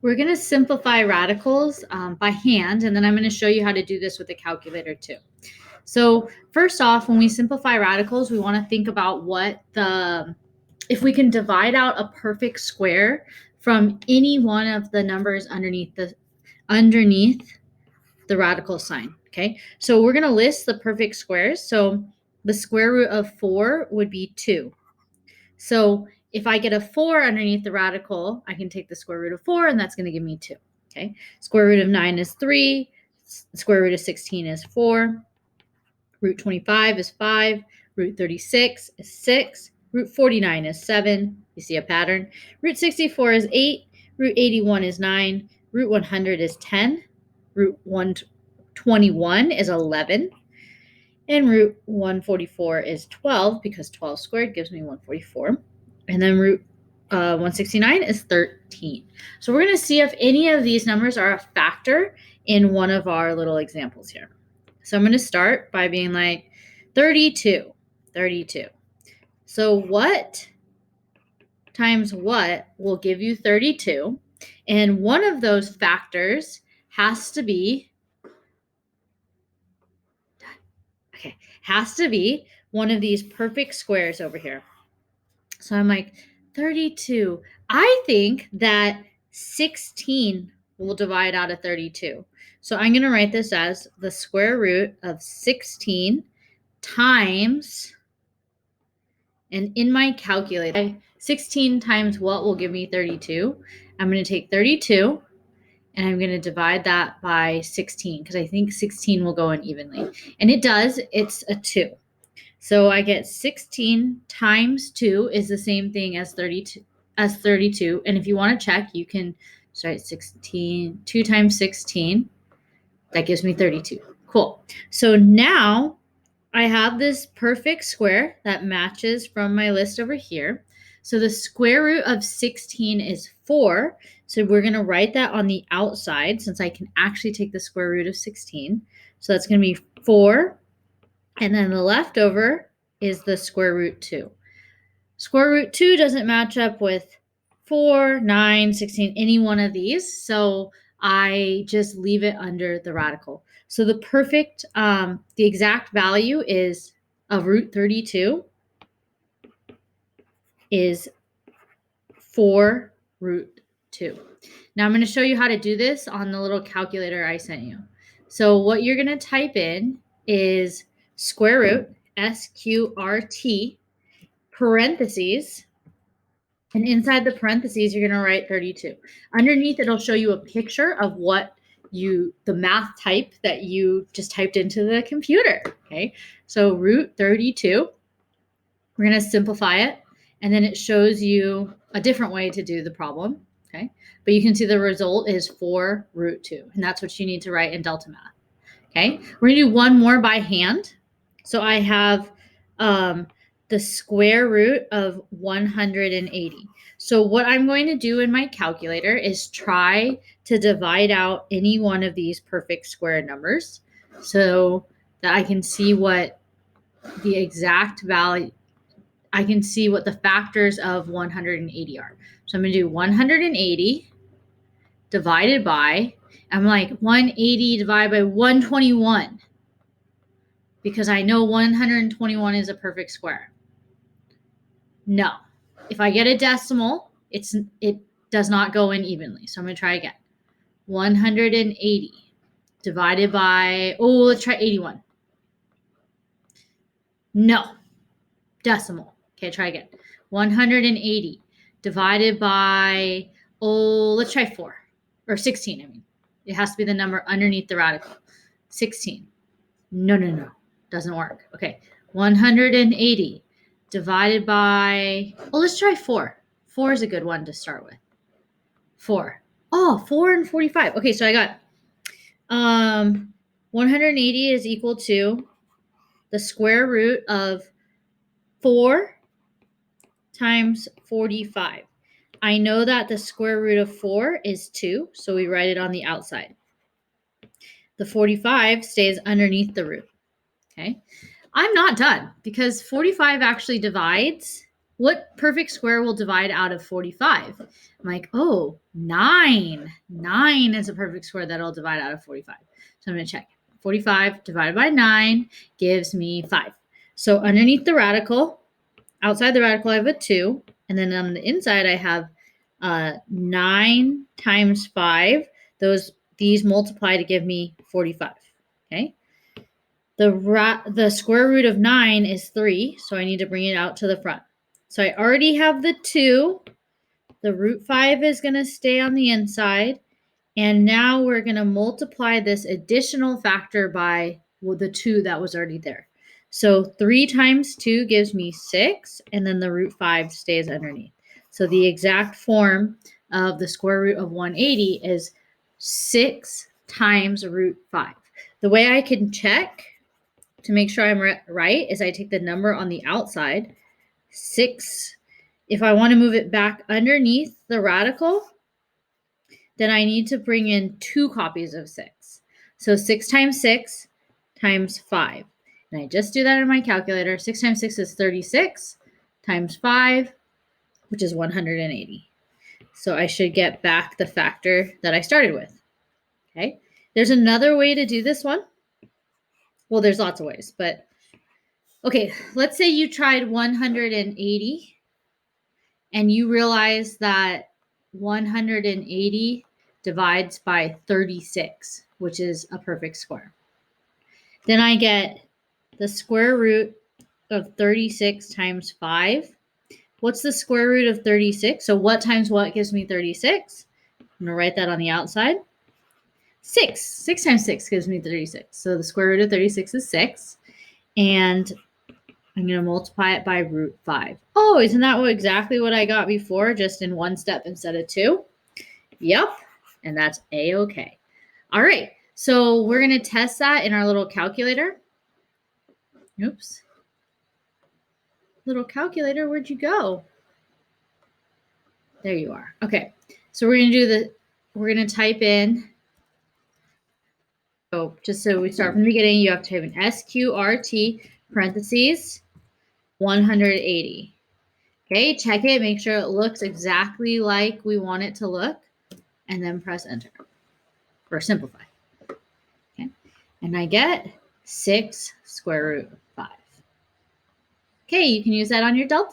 We're going to simplify radicals by hand, and then I'm going to show you how to do this with a calculator too. So first off, when we simplify radicals, we want to think about if we can divide out a perfect square from any one of the numbers underneath the radical sign. Okay, so we're going to list the perfect squares. So the square root of 4 would be 2. So if I get a 4 underneath the radical, I can take the square root of 4, and that's going to give me 2. Okay, square root of 9 is 3. Square root of 16 is 4. Root 25 is 5. Root 36 is 6. Root 49 is 7. You see a pattern. Root 64 is 8. Root 81 is 9. Root 100 is 10. Root 121 is 11. And root 144 is 12, because 12 squared gives me 144. And then root 169 is 13. So we're going to see if any of these numbers are a factor in one of our little examples here. So I'm going to start by being like 32. So what times what will give you 32? And one of those factors has to be one of these perfect squares over here. So I'm like, 32. I think that 16 will divide out of 32. So I'm going to write this as the square root of 16 times, and in my calculator, 16 times what will give me 32? I'm going to take 32 and I'm going to divide that by 16, because I think 16 will go in evenly. And it does. It's a 2. So I get 16 times 2 is the same thing as 32. And if you want to check, you can start 16. 2 times 16. That gives me 32. Cool. So now I have this perfect square that matches from my list over here. So the square root of 16 is 4. So we're going to write that on the outside, since I can actually take the square root of 16. So that's going to be 4. And then the leftover is the square root 2. Square root 2 doesn't match up with 4, 9, 16, any one of these. So I just leave it under the radical. So the exact value of root 32 is 4 root 2. Now I'm going to show you how to do this on the little calculator I sent you. So what you're going to type in is square root, SQRT, parentheses, and inside the parentheses, you're going to write 32. Underneath, it'll show you a picture of the math type that you just typed into the computer. Okay, so root 32, we're going to simplify it, and then it shows you a different way to do the problem. Okay, but you can see the result is 4 root 2, and that's what you need to write in Delta Math. Okay, we're going to do one more by hand. So I have the square root of 180. So what I'm going to do in my calculator is try to divide out any one of these perfect square numbers so that I can see what the exact value, I can see what the factors of 180 are. So I'm going to do 180 divided by, I'm like 180 divided by 121, because I know 121 is a perfect square. No. If I get a decimal, it does not go in evenly. So I'm going to try again. 180 divided by, let's try 81. No. Decimal. Okay, try again. 180 divided by, let's try 4. Or 16, I mean. It has to be the number underneath the radical. 16. No. Doesn't work. Okay. 180 divided by, let's try 4. 4 is a good one to start with. 4. 4 and 45. Okay, so I got 180 is equal to the square root of 4 times 45. I know that the square root of 4 is 2, so we write it on the outside. The 45 stays underneath the root. Okay. I'm not done, because 45 actually divides what perfect square will divide out of 45? I'm like, oh, 9. 9 is a perfect square that'll divide out of 45. So I'm going to check. 45 divided by 9 gives me 5. So underneath the radical, outside the radical, I have a 2. And then on the inside, I have 9 times 5. These multiply to give me 45. Okay. The square root of 9 is 3, so I need to bring it out to the front. So I already have the 2. The root 5 is going to stay on the inside. And now we're going to multiply this additional factor by the 2 that was already there. So 3 times 2 gives me 6, and then the root 5 stays underneath. So the exact form of the square root of 180 is 6 times root 5. The way I can check to make sure I'm right is I take the number on the outside, 6. If I want to move it back underneath the radical, then I need to bring in 2 copies of 6. So 6 times 6 times 5. And I just do that in my calculator. 6 times 6 is 36 times 5, which is 180. So I should get back the factor that I started with. Okay. There's another way to do this one. Well, there's lots of ways, but okay, let's say you tried 180 and you realize that 180 divides by 36, which is a perfect square. Then I get the square root of 36 times 5. What's the square root of 36? So what times what gives me 36? I'm going to write that on the outside. 6. 6 times 6 gives me 36. So the square root of 36 is 6. And I'm going to multiply it by root 5. Oh, isn't that exactly what I got before, just in one step instead of 2? Yep, and that's A-okay. All right, so we're going to test that in our little calculator. Oops. Little calculator, where'd you go? There you are. Okay, so we're going to type in, so just so we start from the beginning, you have to type in SQRT parentheses 180. Okay, check it, make sure it looks exactly like we want it to look, and then press enter or simplify. Okay, and I get 6 square root 5. Okay, you can use that on your delta